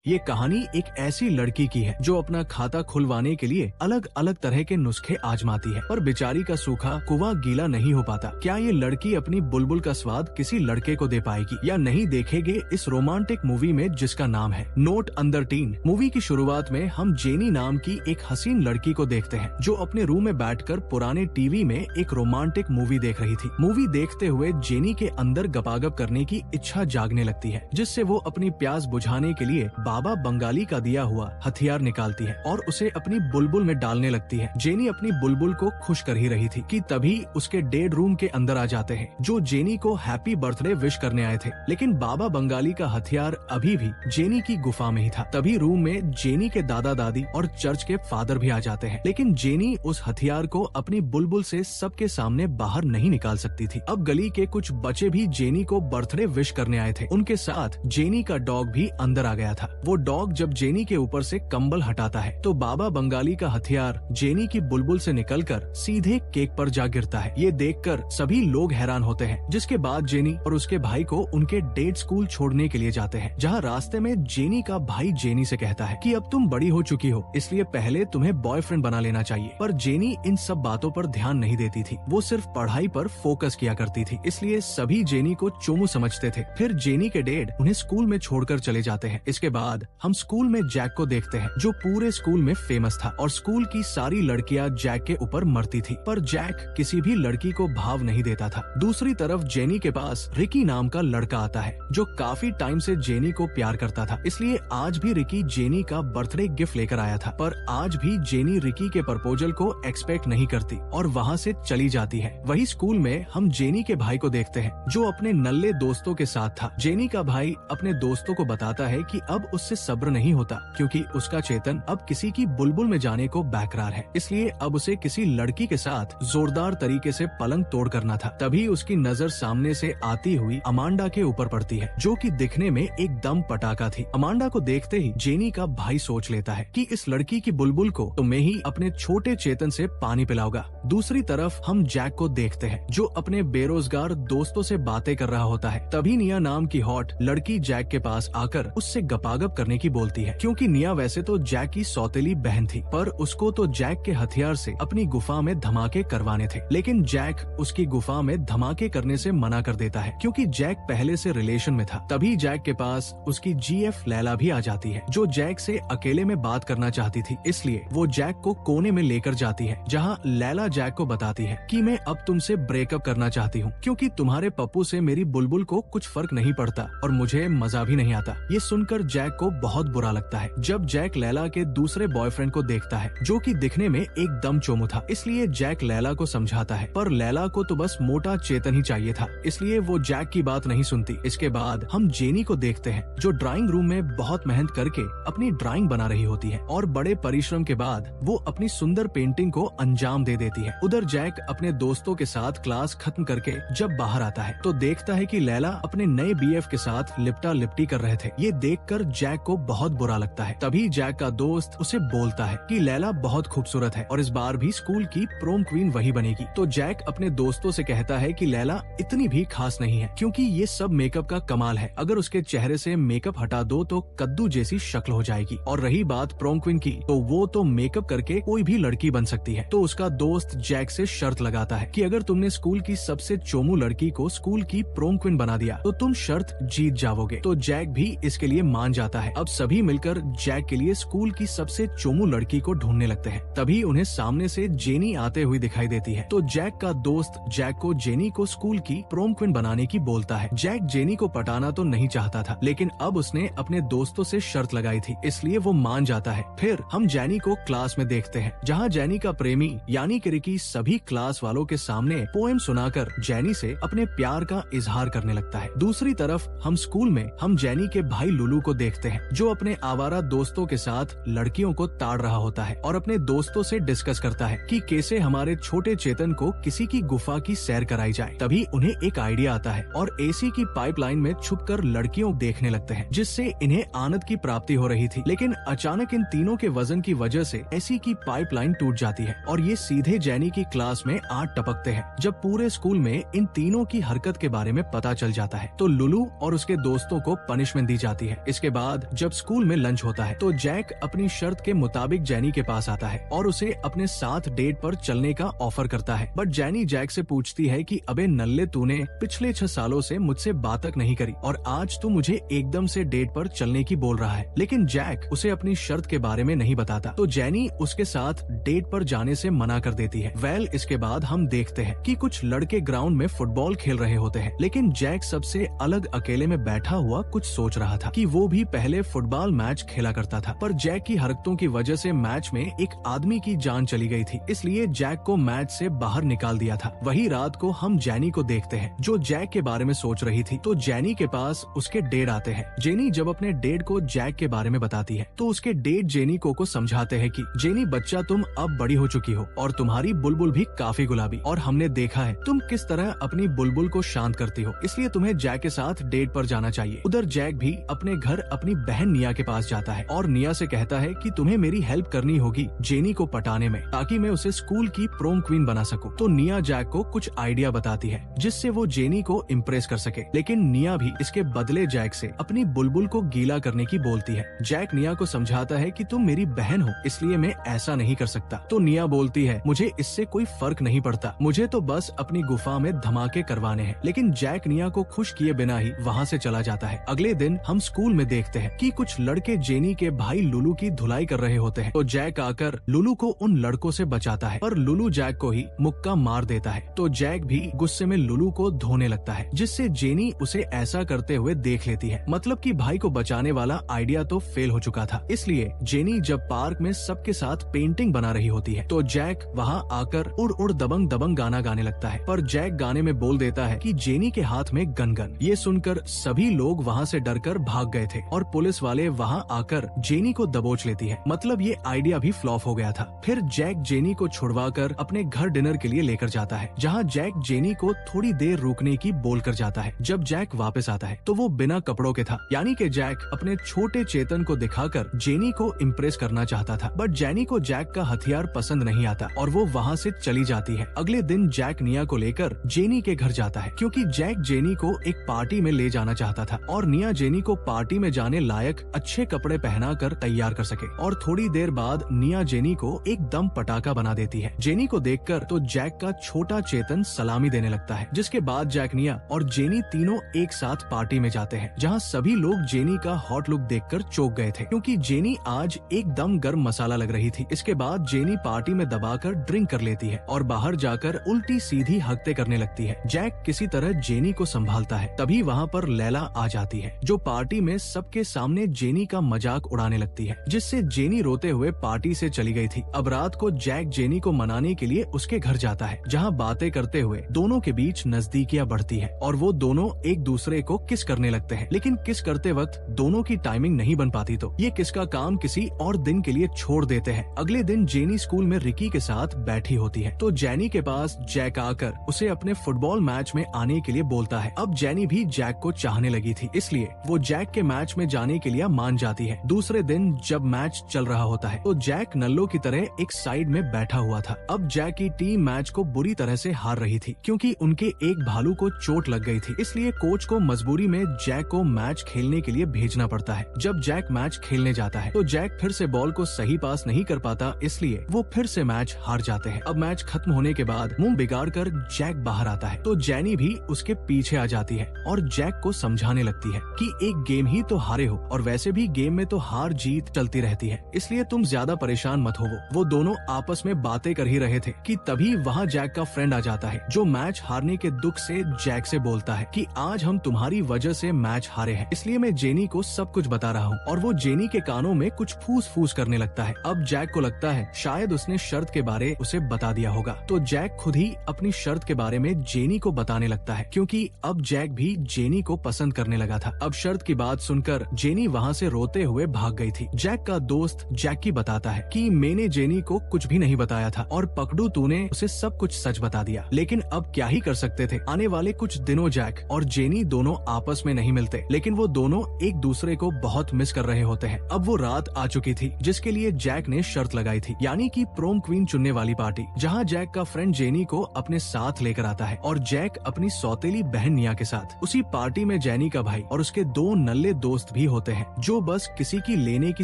ये कहानी एक ऐसी लड़की की है जो अपना खाता खुलवाने के लिए अलग अलग तरह के नुस्खे आजमाती है, पर बेचारी का सूखा कुआं गीला नहीं हो पाता। क्या ये लड़की अपनी बुलबुल का स्वाद किसी लड़के को दे पाएगी या नहीं, देखेंगे इस रोमांटिक मूवी में जिसका नाम है नोट अंडर टीन। मूवी की शुरुआत में हम जेनी नाम की एक हसीन लड़की को देखते हैं जो अपने रूम में बैठकर पुराने टीवी में एक रोमांटिक मूवी देख रही थी। मूवी देखते हुए जेनी के अंदर गपागप करने की इच्छा जागने लगती है, जिससे वो अपनी प्यास बुझाने के लिए बाबा बंगाली का दिया हुआ हथियार निकालती है और उसे अपनी बुलबुल में डालने लगती है। जेनी अपनी बुलबुल को खुश कर ही रही थी कि तभी उसके डेड रूम के अंदर आ जाते हैं जो जेनी को हैप्पी बर्थडे विश करने आए थे। लेकिन बाबा बंगाली का हथियार अभी भी जेनी की गुफा में ही था। तभी रूम में जेनी के दादा दादी और चर्च के फादर भी आ जाते हैं, लेकिन जेनी उस हथियार को अपनी बुलबुल से सबके सामने बाहर नहीं निकाल सकती थी। अब गली के कुछ बच्चे भी जेनी को बर्थडे विश करने आए थे। उनके साथ जेनी का डॉग भी अंदर आ गया था। वो डॉग जब जेनी के ऊपर से कंबल हटाता है तो बाबा बंगाली का हथियार जेनी की बुलबुल से निकलकर सीधे केक पर जा गिरता है। ये देखकर सभी लोग हैरान होते हैं, जिसके बाद जेनी और उसके भाई को उनके डेट स्कूल छोड़ने के लिए जाते हैं, जहाँ रास्ते में जेनी का भाई जेनी से कहता है कि अब तुम बड़ी हो चुकी हो, इसलिए पहले तुम्हें बॉयफ्रेंड बना लेना चाहिए। पर जेनी इन सब बातों पर ध्यान नहीं देती थी, वो सिर्फ पढ़ाई पर फोकस किया करती थी, इसलिए सभी जेनी को चोमू समझते थे। फिर जेनी के डैड उन्हें स्कूल में छोड़कर चले जाते हैं। इसके बाद हम स्कूल में जैक को देखते हैं जो पूरे स्कूल में फेमस था और स्कूल की सारी लड़कियां जैक के ऊपर मरती थी, पर जैक किसी भी लड़की को भाव नहीं देता था। दूसरी तरफ जेनी के पास रिकी नाम का लड़का आता है जो काफी टाइम से जेनी को प्यार करता था, इसलिए आज भी रिकी जेनी का बर्थडे गिफ्ट लेकर आया था। पर आज भी जेनी रिकी के प्रपोजल को एक्सपेक्ट नहीं करती और वहाँ से चली जाती है। वही स्कूल में हम जेनी के भाई को देखते हैं जो अपने नल्ले दोस्तों के साथ था। जेनी का भाई अपने दोस्तों को बताता है कि अब उससे सब्र नहीं होता क्योंकि उसका चेतन अब किसी की बुलबुल में जाने को बेकरार है, इसलिए अब उसे किसी लड़की के साथ जोरदार तरीके से पलंग तोड़ करना था। तभी उसकी नजर सामने से आती हुई अमांडा के ऊपर पड़ती है जो कि दिखने में एकदम पटाखा थी। अमांडा को देखते ही जेनी का भाई सोच लेता है कि इस लड़की की बुलबुल को तो मैं ही अपने छोटे चेतन से पानी पिलाऊंगा। दूसरी तरफ हम जैक को देखते हैं जो अपने बेरोजगार दोस्तों से बातें कर रहा होता है। तभी निया नाम की हॉट लड़की जैक के पास आकर उससे गपागप करने की बोलती है, क्योंकि निया वैसे तो जैक की सौतेली बहन थी, पर उसको तो जैक के हथियार से अपनी गुफा में धमाके करवाने थे। लेकिन जैक उसकी गुफा में धमाके करने से मना कर देता है क्योंकि जैक पहले से रिलेशन में था। तभी जैक के पास उसकी जीएफ लैला भी आ जाती है जो जैक से अकेले में बात करना चाहती थी, इसलिए वो जैक को कोने में लेकर जाती है जहाँ लैला जैक को बताती है कि मैं अब तुमसे ब्रेकअप करना चाहती हूँ क्योंकि तुम्हारे पप्पू से मेरी बुलबुल को कुछ फर्क नहीं पड़ता और मुझे मजा भी नहीं आता। ये सुनकर जैक को बहुत बुरा लगता है। जब जैक लैला के दूसरे बॉयफ्रेंड को देखता है जो कि दिखने में एकदम चोमू था, इसलिए जैक लैला को समझाता है, पर लैला को तो बस मोटा चेतन ही चाहिए था, इसलिए वो जैक की बात नहीं सुनती। इसके बाद हम जेनी को देखते हैं जो ड्राइंग रूम में बहुत मेहनत करके अपनी ड्राइंग बना रही होती है और बड़े परिश्रम के बाद वो अपनी सुंदर पेंटिंग को अंजाम दे देती है। उधर जैक अपने दोस्तों के साथ क्लास खत्म करके जब बाहर आता है तो देखता है कि लैला अपने नए बीएफ के साथ लिपटा लिपटी कर रहे थे। ये देखकर जैक को बहुत बुरा लगता है। तभी जैक का दोस्त उसे बोलता है कि लैला बहुत खूबसूरत है और इस बार भी स्कूल की प्रोम क्वीन वही बनेगी। तो जैक अपने दोस्तों से कहता है कि लैला इतनी भी खास नहीं है क्योंकि ये सब मेकअप का कमाल है, अगर उसके चेहरे से मेकअप हटा दो तो कद्दू जैसी शक्ल हो जाएगी। और रही बात प्रोम क्वीन की, तो वो तो मेकअप करके कोई भी लड़की बन सकती है। तो उसका दोस्त जैक से शर्त लगाता है कि अगर तुमने स्कूल की सबसे चोमू लड़की को स्कूल की प्रोम क्वीन बना दिया तो तुम शर्त जीत जाओगे। तो जैक भी इसके लिए मान जाता है। अब सभी मिलकर जैक के लिए स्कूल की सबसे चोमू लड़की को ढूंढने लगते हैं। तभी उन्हें सामने से जेनी आते हुए दिखाई देती है। तो जैक का दोस्त जैक को जेनी को स्कूल की प्रोम क्वीन बनाने की बोलता है। जैक जेनी को पटाना तो नहीं चाहता था, लेकिन अब उसने अपने दोस्तों से शर्त लगाई थी, इसलिए वो मान जाता है। फिर हम जेनी को क्लास में देखते हैं जहाँ जेनी का प्रेमी यानी कि रिकी सभी क्लास वालों के सामने पोएम सुनाकर जेनी से अपने प्यार का इजहार करने लगता है। दूसरी तरफ हम स्कूल में हम जेनी के भाई लुलू को देखते हैं जो अपने आवारा दोस्तों के साथ लड़कियों को ताड़ रहा होता है और अपने दोस्तों से डिस्कस करता है कि कैसे हमारे छोटे चेतन को किसी की गुफा की सैर कराई जाए। तभी उन्हें एक आइडिया आता है और एसी की पाइपलाइन में छुपकर लड़कियों देखने लगते हैं, जिससे इन्हें आनंद की प्राप्ति हो रही थी। लेकिन अचानक इन तीनों के वजन की वजह से एसी की पाइपलाइन टूट जाती है और ये सीधे जेनी की क्लास में आ टपकते हैं। जब पूरे स्कूल में इन तीनों की हरकत के बारे में पता चल जाता है तो लुलू और उसके दोस्तों को पनिशमेंट दी जाती है। इसके बाद बाद जब स्कूल में लंच होता है तो जैक अपनी शर्त के मुताबिक जेनी के पास आता है और उसे अपने साथ डेट पर चलने का ऑफर करता है। बट जेनी जैक से पूछती है कि अबे नल्ले, तूने पिछले 6 सालों से मुझसे बात तक नहीं करी और आज तू मुझे एकदम से डेट पर चलने की बोल रहा है। लेकिन जैक उसे अपनी शर्त के बारे में नहीं बताता तो जेनी उसके साथ डेट पर जाने से मना कर देती है। इसके बाद हम देखते हैं कि कुछ लड़के ग्राउंड में फुटबॉल खेल रहे होते हैं, लेकिन जैक सबसे अलग अकेले में बैठा हुआ कुछ सोच रहा था कि वो भी पहले फुटबॉल मैच खेला करता था, पर जैक की हरकतों की वजह से मैच में एक आदमी की जान चली गई थी, इसलिए जैक को मैच से बाहर निकाल दिया था। वही रात को हम जेनी को देखते हैं जो जैक के बारे में सोच रही थी, तो जेनी के पास उसके डेड आते हैं। जेनी जब अपने डेड को जैक के बारे में बताती है तो उसके डेड जेनी को समझाते हैं कि जेनी बच्चा, तुम अब बड़ी हो चुकी हो और तुम्हारी बुलबुल भी काफी गुलाबी, और हमने देखा है तुम किस तरह अपनी बुलबुल को शांत करती हो, इसलिए तुम्हें जैक के साथ डेट पर जाना चाहिए। उधर जैक भी अपने घर अपनी बहन निया के पास जाता है और निया से कहता है कि तुम्हें मेरी हेल्प करनी होगी जेनी को पटाने में, ताकि मैं उसे स्कूल की प्रोम क्वीन बना सकूं। तो निया जैक को कुछ आइडिया बताती है जिससे वो जेनी को इम्प्रेस कर सके, लेकिन निया भी इसके बदले जैक से अपनी बुलबुल को गीला करने की बोलती है। जैक निया को समझाता है कि तुम मेरी बहन हो, इसलिए मैं ऐसा नहीं कर सकता। तो निया बोलती है, मुझे इससे कोई फर्क नहीं पड़ता, मुझे तो बस अपनी गुफा में धमाके करवाने हैं। लेकिन जैक निया को खुश किए बिना ही वहाँ से चला जाता है। अगले दिन हम स्कूल में देखते हैं कि कुछ लड़के जेनी के भाई लुलू की धुलाई कर रहे होते हैं, तो जैक आकर लुलू को उन लड़कों से बचाता है, पर लुलू जैक को ही मुक्का मार देता है। तो जैक भी गुस्से में लुलू को धोने लगता है, जिससे जेनी उसे ऐसा करते हुए देख लेती है। मतलब कि भाई को बचाने वाला आइडिया तो फेल हो चुका था। इसलिए जेनी जब पार्क में सबके साथ पेंटिंग बना रही होती है तो जैक वहाँ आकर उड़ उड़ दबंग दबंग गाना गाने लगता है, पर जैक गाने में बोल देता है कि जेनी के हाथ में गन गन। ये सुनकर सभी लोग वहाँ से डरकर भाग गए थे और पुलिस वाले वहाँ आकर जेनी को दबोच लेती है। मतलब ये आइडिया भी फ्लॉप हो गया था। फिर जैक जेनी को छुड़वाकर अपने घर डिनर के लिए लेकर जाता है, जहाँ जैक जेनी को थोड़ी देर रुकने की बोलकर जाता है। जब जैक वापस आता है तो वो बिना कपड़ों के था, यानी कि जैक अपने छोटे चेतन को दिखाकर जेनी को इम्प्रेस करना चाहता था। बट जेनी को जैक का हथियार पसंद नहीं आता और वो वहाँ से चली जाती है। अगले दिन जैक निया को लेकर जेनी के घर जाता है, क्योंकि जैक जेनी को एक पार्टी में ले जाना चाहता था और निया जेनी को पार्टी में जाने लायक अच्छे कपड़े पहनाकर तैयार कर सके। और थोड़ी देर बाद निया जेनी को एकदम पटाखा बना देती है। जेनी को देखकर तो जैक का छोटा चेतन सलामी देने लगता है, जिसके बाद जैक, निया और जेनी तीनों एक साथ पार्टी में जाते हैं, जहाँ सभी लोग जेनी का हॉट लुक देखकर चौंक गए थे, क्योंकि जेनी आज एकदम गर्म मसाला लग रही थी। इसके बाद जेनी पार्टी में दबाकर ड्रिंक कर लेती है और बाहर जाकर उल्टी सीधी हरकतें करने लगती है। जैक किसी तरह जेनी को संभालता है, तभी वहाँ पर लैला आ जाती है, जो पार्टी में सबके सामने जेनी का मजाक उड़ाने लगती है, जिससे जेनी रोते हुए पार्टी से चली गई थी। अब रात को जैक जेनी को मनाने के लिए उसके घर जाता है, जहाँ बातें करते हुए दोनों के बीच नजदीकियां बढ़ती है और वो दोनों एक दूसरे को किस करने लगते हैं। लेकिन किस करते वक्त दोनों की टाइमिंग नहीं बन पाती, तो ये किस का काम किसी और दिन के लिए छोड़ देते हैं। अगले दिन जेनी स्कूल में रिकी के साथ बैठी होती है, तो जेनी के पास जैक आकर उसे अपने फुटबॉल मैच में आने के लिए बोलता है। अब जेनी भी जैक को चाहने लगी थी, इसलिए वो जैक के मैच में जाने के लिए मान जाती है। दूसरे दिन जब मैच चल रहा होता है तो जैक नल्लो की तरह एक साइड में बैठा हुआ था। अब जैक की टीम मैच को बुरी तरह से हार रही थी, क्योंकि उनके एक भालू को चोट लग गई थी, इसलिए कोच को मजबूरी में जैक को मैच खेलने के लिए भेजना पड़ता है। जब जैक मैच खेलने जाता है तो जैक फिर से बॉल को सही पास नहीं कर पाता, इसलिए वो फिर से मैच हार जाते हैं। अब मैच खत्म होने के बाद मुंह बिगाड़ कर जैक बाहर आता है, तो जेनी भी उसके पीछे आ जाती है और जैक को समझाने लगती है कि एक गेम ही तो हारे हो और वैसे भी गेम में तो हार जीत चलती रहती है, इसलिए तुम ज्यादा परेशान मत होवो। वो दोनों आपस में बातें कर ही रहे थे कि तभी वहाँ जैक का फ्रेंड आ जाता है, जो मैच हारने के दुख से जैक से बोलता है कि आज हम तुम्हारी वजह से मैच हारे हैं, इसलिए मैं जेनी को सब कुछ बता रहा हूँ। और वो जेनी के कानों में कुछ फूस फूस करने लगता है। अब जैक को लगता है शायद उसने शर्त के बारे उसे बता दिया होगा, तो जैक खुद ही अपनी शर्त के बारे में जेनी को बताने लगता है, क्योंकि अब जैक भी जेनी को पसंद करने लगा था। अब शर्त की बात सुनकर जेनी वहाँ से रोते हुए भाग गई थी। जैक का दोस्त जैकी बताता है कि मैंने जेनी को कुछ भी नहीं बताया था और पकड़ू तूने उसे सब कुछ सच बता दिया, लेकिन अब क्या ही कर सकते थे। आने वाले कुछ दिनों जैक और जेनी दोनों आपस में नहीं मिलते, लेकिन वो दोनों एक दूसरे को बहुत मिस कर रहे होते हैं। अब वो रात आ चुकी थी जिसके लिए जैक ने शर्त लगाई थी, यानी कि प्रोम क्वीन चुनने वाली पार्टी, जहाँ जैक का फ्रेंड जेनी को अपने साथ लेकर आता है और जैक अपनी सौतेली बहन निया के साथ। उसी पार्टी में जेनी का भाई और उसके दो नल्ले दोस्त भी होते हैं जो बस किसी की लेने की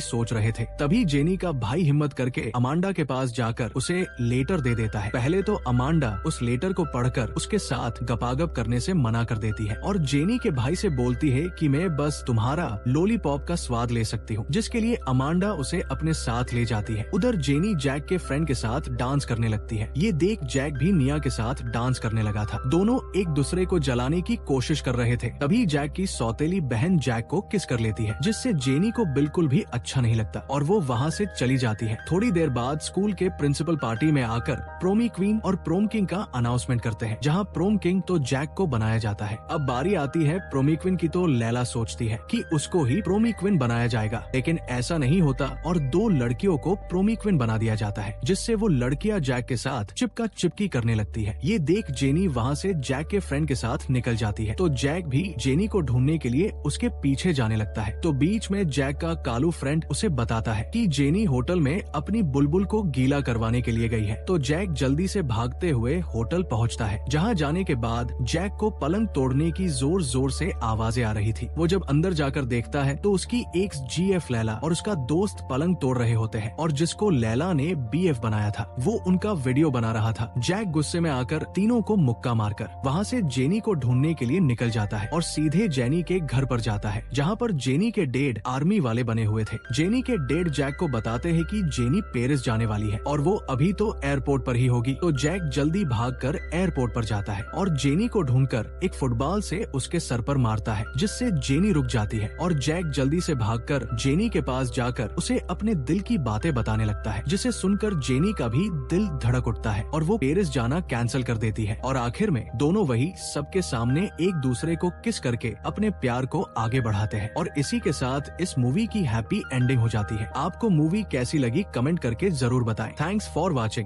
सोच रहे थे। तभी जेनी का भाई हिम्मत करके अमांडा के पास जाकर उसे लेटर दे देता है। पहले तो अमांडा उस लेटर को पढ़कर उसके साथ गपागप करने से मना कर देती है और जेनी के भाई से बोलती है कि मैं बस तुम्हारा लॉलीपॉप का स्वाद ले सकती हूँ, जिसके लिए अमांडा उसे अपने साथ ले जाती है। उधर जेनी जैक के फ्रेंड के साथ डांस करने लगती है। ये देख जैक भी निया के साथ डांस करने लगा था। दोनों एक दूसरे को जलाने की कोशिश कर रहे थे। तभी जैक की सौतेली बहन जैक को किस कर लेती है, जिससे जेनी को बिल्कुल भी अच्छा नहीं लगता और वो वहाँ से चली जाती है। थोड़ी देर बाद स्कूल के प्रिंसिपल पार्टी में आकर प्रोमी क्वीन और प्रोम किंग का अनाउंसमेंट करते हैं, जहाँ प्रोम किंग तो जैक को बनाया जाता है। अब बारी आती है प्रोमी क्वीन की तो लैला सोचती है कि उसको ही प्रोमी क्वीन बनाया जाएगा, लेकिन ऐसा नहीं होता और दो लड़कियों को प्रोमी क्वीन बना दिया जाता है, जिससे वो लड़कियां जैक के साथ चिपका चिपकी करने लगती है। ये देख जेनी वहाँ से जैक के फ्रेंड के साथ निकल जाती है, तो जैक भी जेनी को ढूंढने के लिए उसके पीछे जाने लगता है। तो बीच में जैक का कालू फ्रेंड उसे बताता है कि जेनी होटल में अपनी बुलबुल को गीला करवाने के लिए गई है। तो जैक जल्दी से भागते हुए होटल पहुँचता है, जहाँ जाने के बाद जैक को पलंग तोड़ने की जोर जोर से आवाजें आ रही थी। वो जब अंदर जाकर देखता है तो उसकी एक्स GF लैला और उसका दोस्त पलंग तोड़ रहे होते हैं और जिसको लैला ने BF बनाया था वो उनका वीडियो बना रहा था। जैक गुस्से में आकर तीनों को मुक्का मारकर वहाँ से जेनी को ढूंढने के लिए निकल जाता है और सीधे जेनी के घर पर जाता है, जहाँ पर जेनी के डैड आर्मी वाले बने हुए थे। जेनी के डैड जैक को बताते हैं कि जेनी पेरिस जाने वाली है और वो अभी तो एयरपोर्ट पर ही होगी। तो जैक जल्दी भागकर एयरपोर्ट पर जाता है और जेनी को ढूंढकर एक फुटबॉल से उसके सर पर मारता है, जिससे जेनी रुक जाती है और जैक जल्दी से भागकर जेनी के पास जाकर उसे अपने दिल की बातें बताने लगता है, जिसे सुनकर जेनी का भी दिल धड़क उठता है और वो पेरिस जाना कैंसिल कर देती है। और आखिर में दोनों वही सबके सामने एक दूसरे को किस करके अपने प्यार को आगे बढ़ाते हैं और इसी के साथ इस मूवी की हैप्पी एंडिंग हो जाती है। आपको मूवी कैसी लगी कमेंट करके जरूर बताएं। Thanks for watching.